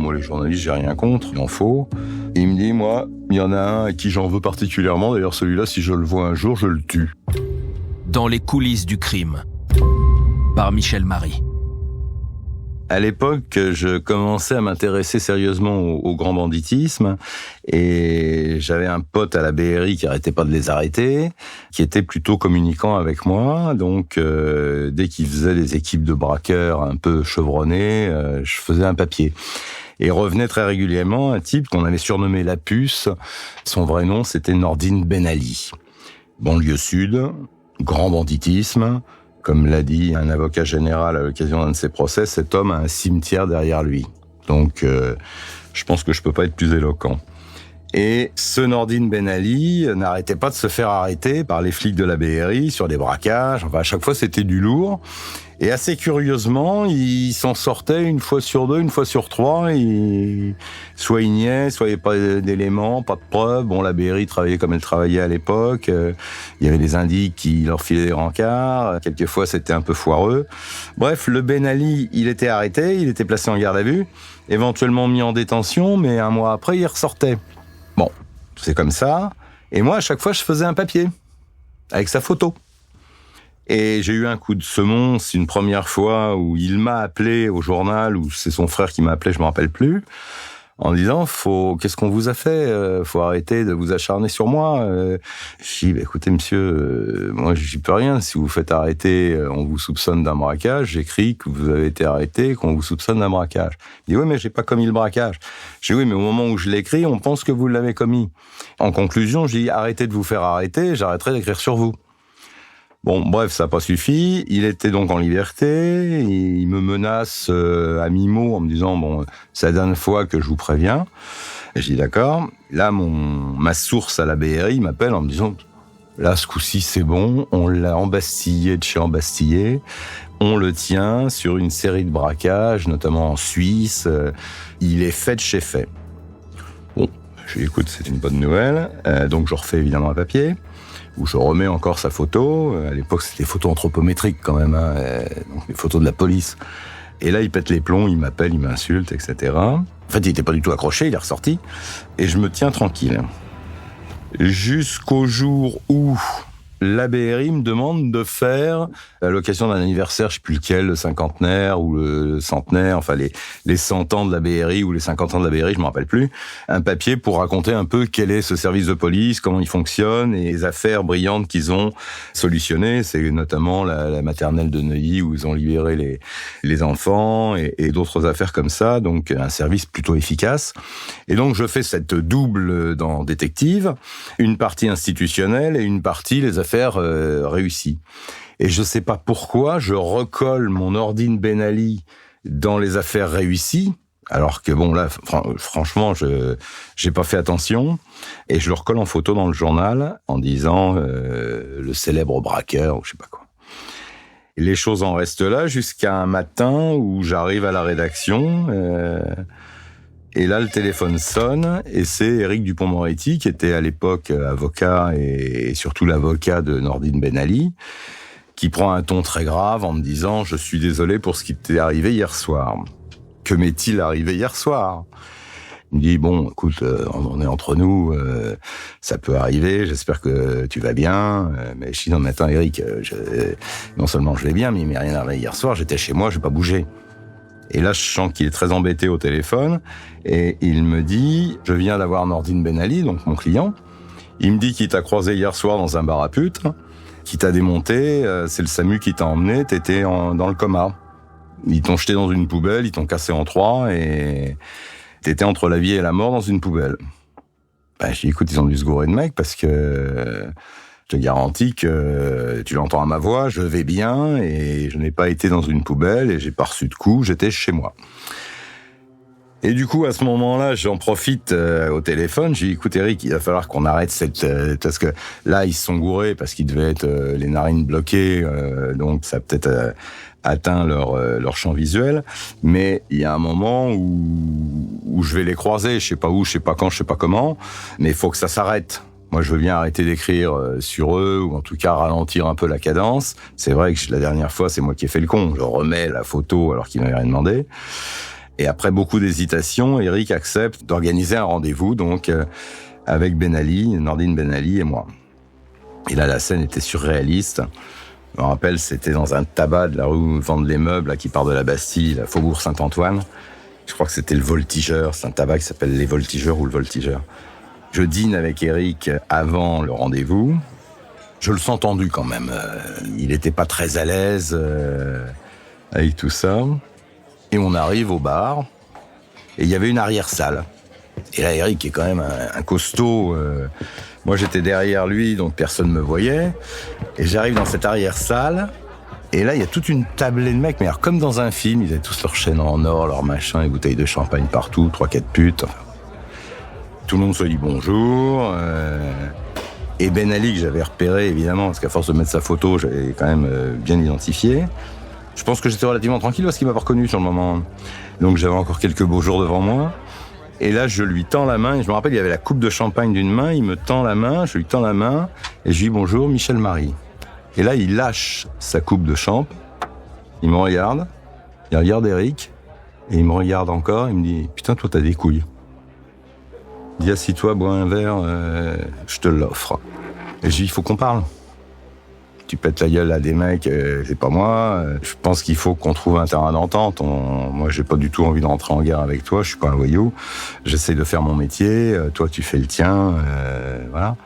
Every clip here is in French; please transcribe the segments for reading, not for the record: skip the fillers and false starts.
moi les journalistes, j'ai rien contre, il en faut. Et il me dit, moi, il y en a un à qui j'en veux particulièrement, d'ailleurs celui-là, si je le vois un jour, je le tue. Dans les coulisses du crime, par Michel Marie. À l'époque, je commençais à m'intéresser sérieusement au grand banditisme et j'avais un pote à la BRI qui arrêtait pas de les arrêter, qui était plutôt communicant avec moi. Donc, dès qu'il faisait des équipes de braqueurs un peu chevronnés, je faisais un papier. Et revenait très régulièrement un type qu'on avait surnommé La Puce. Son vrai nom, c'était Nordine Ben Ali. Banlieue sud, grand banditisme. Comme l'a dit un avocat général à l'occasion d'un de ses procès, cet homme a un cimetière derrière lui. Donc, je pense que je peux pas être plus éloquent. Et ce Nordine Ben Ali n'arrêtait pas de se faire arrêter par les flics de la BRI sur des braquages. Enfin, à chaque fois, c'était du lourd. Et assez curieusement, il s'en sortait une fois sur deux, une fois sur trois. Soit il niait, soit il n'y avait pas d'éléments, pas de preuves. Bon, la BRI travaillait comme elle travaillait à l'époque. Il y avait des indices qui leur filaient des rencarts. Quelquefois, c'était un peu foireux. Bref, le Ben Ali, il était arrêté, il était placé en garde à vue, éventuellement mis en détention, mais un mois après, il ressortait. Bon, c'est comme ça. Et moi, à chaque fois, je faisais un papier avec sa photo. Et j'ai eu un coup de semonce une première fois où il m'a appelé au journal, ou c'est son frère qui m'a appelé, je me rappelle plus, en disant qu'est-ce qu'on vous a fait, faut arrêter de vous acharner sur moi. Je dis écoutez monsieur, moi j'y peux rien, si vous vous faites arrêter, on vous soupçonne d'un braquage, j'écris que vous avez été arrêté, qu'on vous soupçonne d'un braquage. Il dit oui mais j'ai pas commis le braquage. Je dis oui mais au moment où je l'écris, on pense que vous l'avez commis. En conclusion, je dis arrêtez de vous faire arrêter, j'arrêterai d'écrire sur vous. Bon, bref, ça n'a pas suffi. Il était donc en liberté. Il me menace à mi-mot en me disant bon, c'est la dernière fois que je vous préviens. Et je dis d'accord. Là, ma source à la BRI m'appelle en me disant là, ce coup-ci, c'est bon. On l'a embastillé de chez embastillé. On le tient sur une série de braquages, notamment en Suisse. Il est fait de chez fait. Bon, je dis écoute, c'est une bonne nouvelle. Donc, je refais évidemment un papier où je remets encore sa photo. À l'époque, c'était des photos anthropométriques quand même, hein, donc des photos de la police. Et là, il pète les plombs, il m'appelle, il m'insulte, etc. En fait, il était pas du tout accroché, il est ressorti. Et je me tiens tranquille. Jusqu'au jour où la BRI me demande de faire, à l'occasion d'un anniversaire, je sais plus lequel, le cinquantenaire ou le centenaire, enfin les 100 ans de la BRI ou les 50 ans de la BRI, je me rappelle plus, un papier pour raconter un peu quel est ce service de police, comment il fonctionne et les affaires brillantes qu'ils ont solutionnées. C'est notamment la maternelle de Neuilly où ils ont libéré les enfants et d'autres affaires comme ça. Donc un service plutôt efficace. Et donc je fais cette double dans détective, une partie institutionnelle et une partie les affaires réussies. Et je sais pas pourquoi, je recolle mon Nordine Ben Ali dans les affaires réussies, alors que bon là, franchement, j'ai pas fait attention, et je le recolle en photo dans le journal en disant le célèbre braqueur ou je sais pas quoi. Et les choses en restent là jusqu'à un matin où j'arrive à la rédaction. Et là, le téléphone sonne, et c'est Éric Dupond-Moretti, qui était à l'époque avocat et surtout l'avocat de Nordine Ben Ali, qui prend un ton très grave en me disant « Je suis désolé pour ce qui t'est arrivé hier soir. » Que m'est-il arrivé hier soir ? Il me dit « Bon, écoute, on est entre nous, ça peut arriver, j'espère que tu vas bien. » Mais je dis « Non, mais attends, Éric, non seulement je vais bien, mais il m'est rien arrivé hier soir, j'étais chez moi, j'ai pas bougé. » Et là, je sens qu'il est très embêté au téléphone, et il me dit, je viens d'avoir Nordine Ben Ali, donc mon client. Il me dit qu'il t'a croisé hier soir dans un bar à putes, qu'il t'a démonté, c'est le SAMU qui t'a emmené, t'étais dans le coma. Ils t'ont jeté dans une poubelle, ils t'ont cassé en trois, et t'étais entre la vie et la mort dans une poubelle. Ben, je dis, écoute, ils ont dû se gourer de mec, parce que je te garantis que tu l'entends à ma voix, je vais bien et je n'ai pas été dans une poubelle et j'ai pas reçu de coups, j'étais chez moi. Et du coup, à ce moment-là, j'en profite au téléphone, j'ai dit, écoute Eric, il va falloir qu'on arrête parce que là, ils se sont gourés parce qu'ils devaient être les narines bloquées, donc ça a peut-être atteint leur champ visuel, mais il y a un moment où je vais les croiser, je sais pas où, je sais pas quand, je sais pas comment, mais il faut que ça s'arrête. Moi, je veux bien arrêter d'écrire sur eux, ou en tout cas ralentir un peu la cadence. C'est vrai que la dernière fois, c'est moi qui ai fait le con. Je remets la photo alors qu'ils m'avaient rien demandé. Et après beaucoup d'hésitations, Eric accepte d'organiser un rendez-vous, donc, avec Ben Ali, Nordine Ben Ali et moi. Et là, la scène était surréaliste. Je me rappelle, c'était dans un tabac de la rue où vendent les meubles, là, qui part de la Bastille, la Faubourg Saint-Antoine. Je crois que c'était le Voltigeur, c'est un tabac qui s'appelle les Voltigeurs ou le Voltigeur. Je dîne avec Eric avant le rendez-vous. Je le sens tendu quand même. Il était pas très à l'aise avec tout ça. Et on arrive au bar, et il y avait une arrière-salle. Et là, Eric est quand même un costaud. Moi, j'étais derrière lui, donc personne ne me voyait. Et j'arrive dans cette arrière-salle, et là, il y a toute une tablée de mecs, mais alors, comme dans un film, ils avaient tous leurs chaînes en or, leurs machins, les bouteilles de champagne partout, 3-4 putes. Enfin, tout le monde se dit bonjour. Et Ben Ali, que j'avais repéré, évidemment, parce qu'à force de mettre sa photo, j'avais quand même bien identifié. Je pense que j'étais relativement tranquille parce qu'il m'a pas reconnu sur le moment. Donc j'avais encore quelques beaux jours devant moi. Et là, je lui tends la main. Et je me rappelle, il y avait la coupe de champagne d'une main. Il me tend la main, je lui tends la main. Et je lui dis bonjour, Michel Marie. Et là, il lâche sa coupe de champ. Il me regarde. Il regarde Eric. Et il me regarde encore. Il me dit, putain, toi, t'as des couilles. Il dit, assis-toi, bois un verre, je te l'offre. Et je dis, il faut qu'on parle. Tu pètes la gueule à des mecs, c'est pas moi. Je pense qu'il faut qu'on trouve un terrain d'entente. Moi, j'ai pas du tout envie de rentrer en guerre avec toi. Je suis pas un voyou. J'essaie de faire mon métier. Toi, tu fais le tien. Voilà.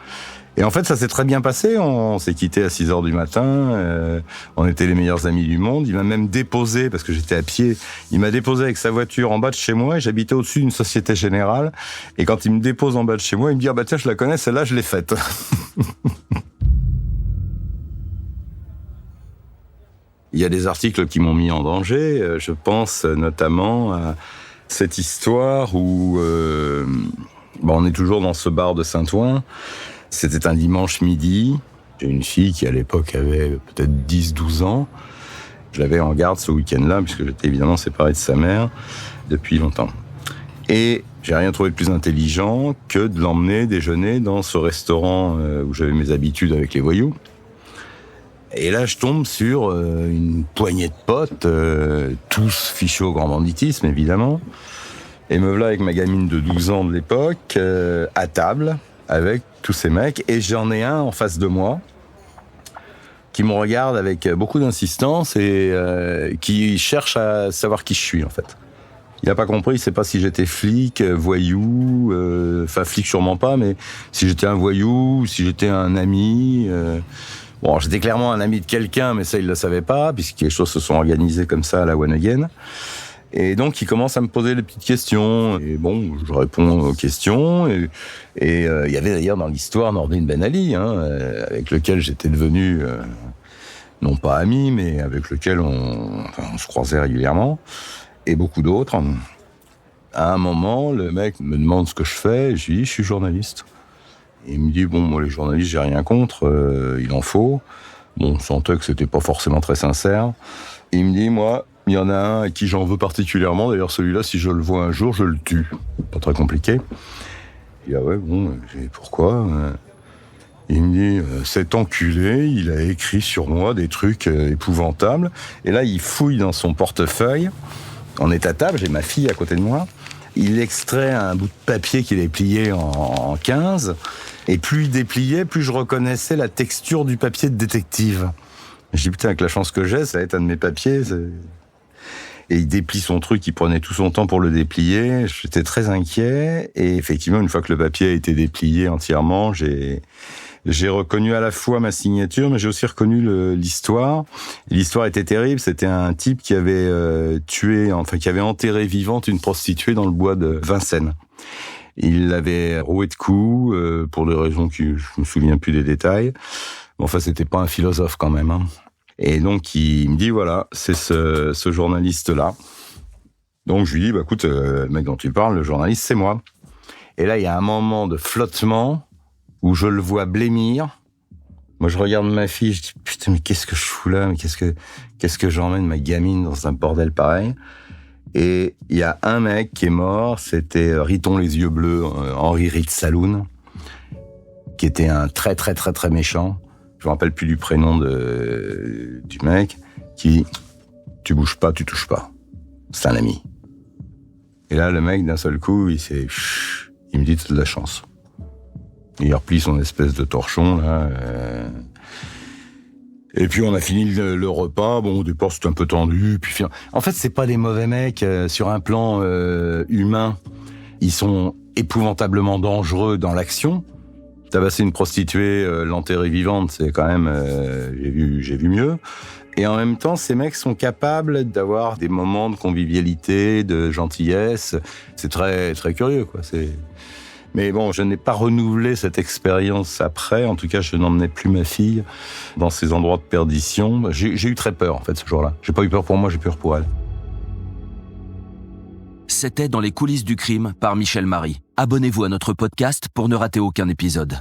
Et en fait, ça s'est très bien passé. On s'est quittés à 6h du matin. On était les meilleurs amis du monde. Il m'a même déposé, parce que j'étais à pied, il m'a déposé avec sa voiture en bas de chez moi. Et j'habitais au-dessus d'une Société Générale. Et quand il me dépose en bas de chez moi, il me dit, ah bah tiens, je la connais, celle-là, je l'ai faite. Il y a des articles qui m'ont mis en danger. Je pense notamment à cette histoire où on est toujours dans ce bar de Saint-Ouen. C'était un dimanche midi. J'ai une fille qui, à l'époque, avait peut-être 10-12 ans. Je l'avais en garde ce week-end-là, puisque j'étais évidemment séparé de sa mère depuis longtemps. Et j'ai rien trouvé de plus intelligent que de l'emmener déjeuner dans ce restaurant où j'avais mes habitudes avec les voyous. Et là, je tombe sur une poignée de potes, tous fichés au grand banditisme, évidemment. Et me voilà avec ma gamine de 12 ans de l'époque, à table, avec tous ces mecs. Et j'en ai un en face de moi, qui me regarde avec beaucoup d'insistance et qui cherche à savoir qui je suis, en fait. Il n'a pas compris, il sait pas si j'étais flic, voyou, enfin flic sûrement pas, mais si j'étais un voyou, si j'étais un ami... Bon, j'étais clairement un ami de quelqu'un, mais ça, il le savait pas, puisque les choses se sont organisées comme ça à la one again. Et donc, il commence à me poser des petites questions. Et bon, je réponds aux questions. Et il y avait d'ailleurs dans l'histoire Nordine Ben Ali, avec lequel j'étais devenu, non pas ami, mais avec lequel on se croisait régulièrement. Et beaucoup d'autres. À un moment, le mec me demande ce que je fais. Et je lui dis, je suis journaliste. Et il me dit, bon, moi, les journalistes, j'ai rien contre, il en faut. Bon, on sentait que c'était pas forcément très sincère. Et il me dit, moi, il y en a un à qui j'en veux particulièrement. D'ailleurs, celui-là, si je le vois un jour, je le tue. Pas très compliqué. Je dis, ah ouais, bon, pourquoi? Il me dit, cet enculé, il a écrit sur moi des trucs épouvantables. Et là, il fouille dans son portefeuille. On est à table, j'ai ma fille à côté de moi. Il extrait un bout de papier qu'il avait plié en 15. Et plus il dépliait, plus je reconnaissais la texture du papier de détective. Je dis, putain, avec la chance que j'ai, ça va être un de mes papiers. Et il déplie son truc, il prenait tout son temps pour le déplier. J'étais très inquiet. Et effectivement, une fois que le papier a été déplié entièrement, j'ai reconnu à la fois ma signature, mais j'ai aussi reconnu l'histoire. Et l'histoire était terrible. C'était un type qui avait qui avait enterré vivante une prostituée dans le bois de Vincennes. Il l'avait roué de coups, pour des raisons que je me souviens plus des détails. Bon, enfin, c'était pas un philosophe quand même, hein. Et donc, il me dit, voilà, c'est ce journaliste-là. Donc, je lui dis, bah, écoute, le mec dont tu parles, le journaliste, c'est moi. Et là, il y a un moment de flottement où je le vois blêmir. Moi, je regarde ma fille, je dis, putain, mais qu'est-ce que je fous là? Mais qu'est-ce que j'emmène ma gamine dans un bordel pareil? Et il y a un mec qui est mort, c'était Riton les yeux bleus, Henri Ritzaloun, qui était un très très très très méchant. Je me rappelle plus du prénom du mec, qui, tu bouges pas, tu touches pas. C'est un ami. Et là, le mec, d'un seul coup, il me dit, t'as de la chance. Il replie son espèce de torchon, là. Et puis, on a fini le repas. Bon, au départ, c'était un peu tendu. Puis, en fait, c'est pas des mauvais mecs. Sur un plan humain, ils sont épouvantablement dangereux dans l'action. Tabasser une prostituée, l'enterrer vivante, c'est quand même... j'ai vu mieux. Et en même temps, ces mecs sont capables d'avoir des moments de convivialité, de gentillesse. C'est très, très curieux, quoi. Mais bon, je n'ai pas renouvelé cette expérience après. En tout cas, je n'emmenais plus ma fille dans ces endroits de perdition. J'ai eu très peur, en fait, ce jour-là. J'ai pas eu peur pour moi, j'ai eu peur pour elle. C'était Dans les coulisses du crime par Michel Marie. Abonnez-vous à notre podcast pour ne rater aucun épisode.